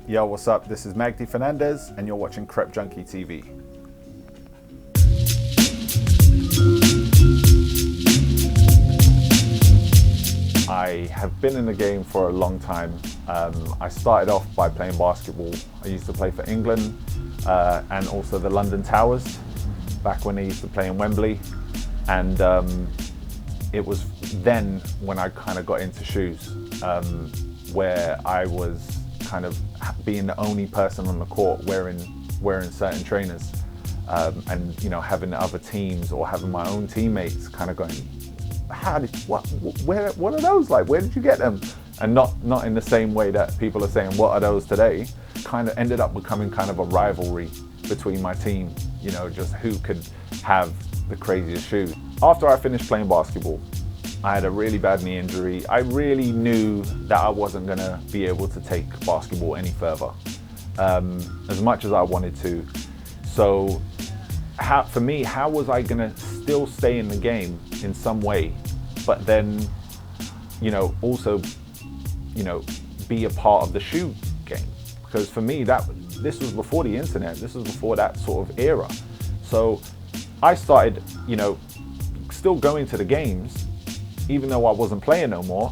Yo, what's up? This is Magdi Fernandes and you're watching CrepjunkieTV. I have been in the game for a long time. I started off by playing basketball. I used to play for England and also the London Towers back when they used to play in Wembley. And it was then when I kind of got into shoes, where I was kind of being the only person on the court wearing certain trainers, and you know, having other teams or having my own teammates kind of going, what are those like? Where did you get them? And not in the same way that people are saying, what are those today? Kind of ended up becoming kind of a rivalry between my team, you know, just who could have the craziest shoes. After I finished playing basketball, I had a really bad knee injury. I really knew that I wasn't gonna be able to take basketball any further, as much as I wanted to. So for me, how was I gonna still stay in the game in some way, but then, you know, also, you know, be a part of the shoe game? Because for me, this was before the internet. This was before that sort of era. So I started, you know, still going to the games, even though I wasn't playing no more.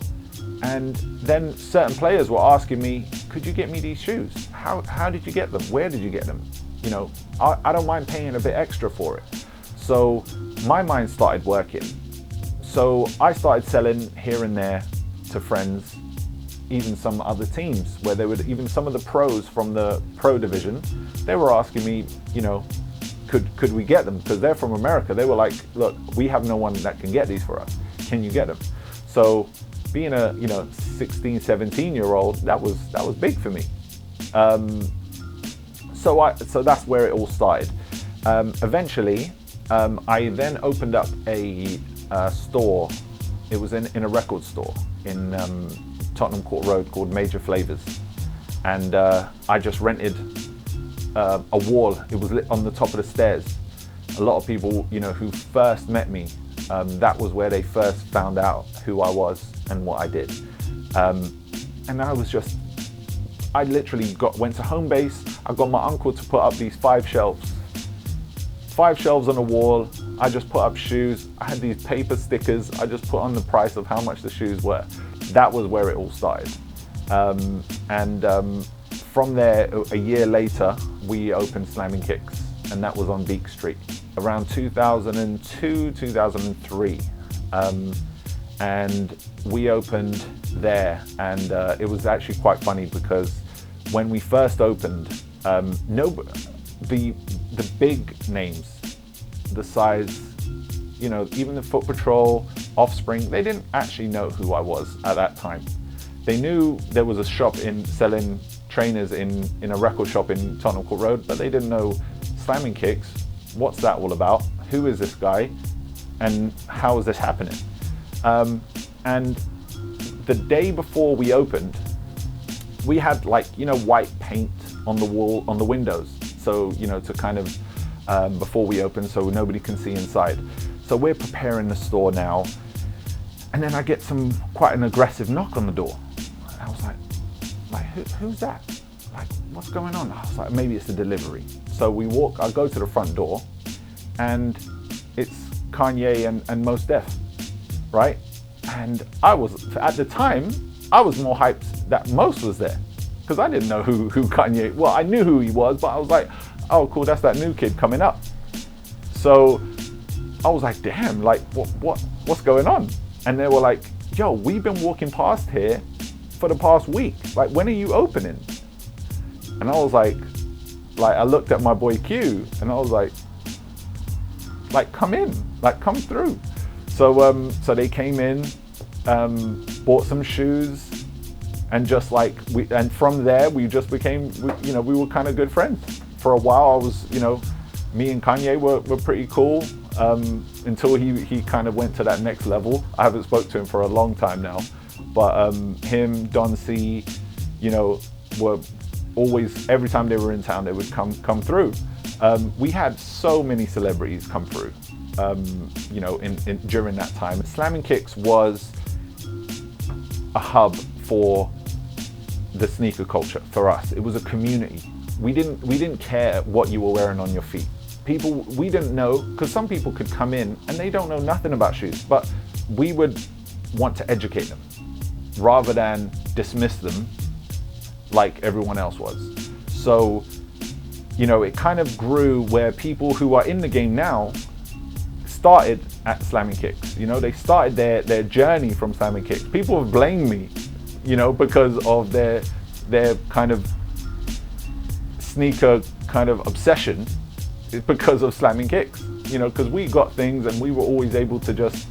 And then certain players were asking me, could you get me these shoes? How did you get them? Where did you get them? You know, I don't mind paying a bit extra for it. So my mind started working. So I started selling here and there to friends, even some other teams where they would, even some of the pros from the pro division, they were asking me, you know, could we get them? Because they're from America. They were like, look, we have no one that can get these for us. Can you get them? So being a, you know, 16, 17-year-old, that was big for me. So that's where it all started. Eventually, I then opened up a store. It was in a record store in Tottenham Court Road called Major Flavas. And I just rented a wall. It was lit on the top of the stairs. A lot of people, you know, who first met me, that was where they first found out who I was and what I did. And I literally went to home base. I got my uncle to put up these 5 shelves on the wall. I just put up shoes. I had these paper stickers. I just put on the price of how much the shoes were. That was where it all started. From there, a year later, we opened Slammin Kicks, and that was on Beak Street around 2002, 2003. And we opened there, and it was actually quite funny because when we first opened, the big names, the size, you know, even the Foot Patrol, Offspring, they didn't actually know who I was at that time. They knew there was a shop selling trainers in a record shop in Tottenham Court Road, but they didn't know Slammin Kicks. What's that all about? Who is this guy? And how is this happening? And the day before we opened, we had, like, you know, white paint on the wall, on the windows. So, you know, to kind of, before we open, so nobody can see inside. So we're preparing the store now. And then I get quite an aggressive knock on the door. I was like who's that? Like, what's going on? I was like, maybe it's a delivery. So I go to the front door and it's Kanye and Mos Def, right? And at the time, I was more hyped that Mos was there, because I didn't know who Kanye, well, I knew who he was, but I was like, oh cool, that's that new kid coming up. So I was like, damn, like what's going on? And they were like, yo, we've been walking past here for the past week. Like, when are you opening? And I was like, I looked at my boy Q and I was like, come in, like, come through. So they came in, bought some shoes, and just and from there we just became, you know, we were kind of good friends. For a while, I was, you know, me and Kanye were pretty cool, until he kind of went to that next level. I haven't spoke to him for a long time now, but him, Don C, you know, were always, every time they were in town, they would come through. We had so many celebrities come through, you know, during that time. Slammin Kicks was a hub for the sneaker culture for us. It was a community. We didn't care what you were wearing on your feet. We didn't know, because some people could come in and they don't know nothing about shoes, but we would want to educate them rather than dismiss them like everyone else was. So, you know, it kind of grew where people who are in the game now started at Slammin Kicks. You know, they started their journey from Slammin Kicks. People have blamed me, you know, because of their kind of sneaker kind of obsession. It's because of Slammin Kicks, you know, because we got things and we were always able to just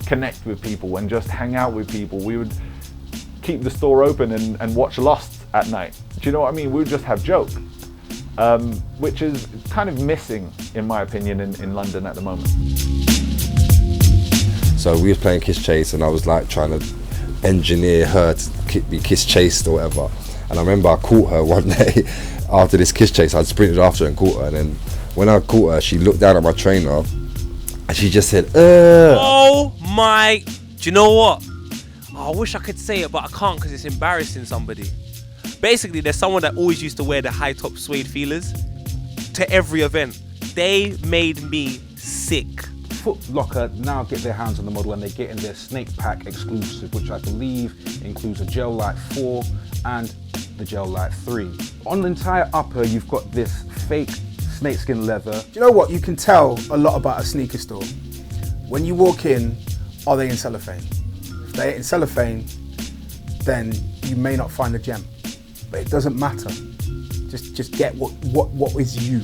connect with people and just hang out with people. We would keep the store open and watch Lost at night. Do you know what I mean? We would just have jokes, which is kind of missing, in my opinion, in London at the moment. So we was playing Kiss Chase and I was like trying to engineer her to be kiss chased or whatever. And I remember I caught her one day after this kiss chase. I'd sprinted after her and caught her, and then when I caught her, she looked down at my trainer and she just said, Oh my, do you know what? Oh, I wish I could say it, but I can't because it's embarrassing somebody. Basically, there's someone that always used to wear the high top suede feelers to every event. They made me sick. Foot Locker now get their hands on the model and they get in their Snake Pack exclusive, which I believe includes a Gel Light 4 and the Gel Light 3. On the entire upper, you've got this fake snakeskin leather. Do you know what? You can tell a lot about a sneaker store. When you walk in, are they in cellophane? If they ain't in cellophane, then you may not find a gem. But it doesn't matter. Just get what is you.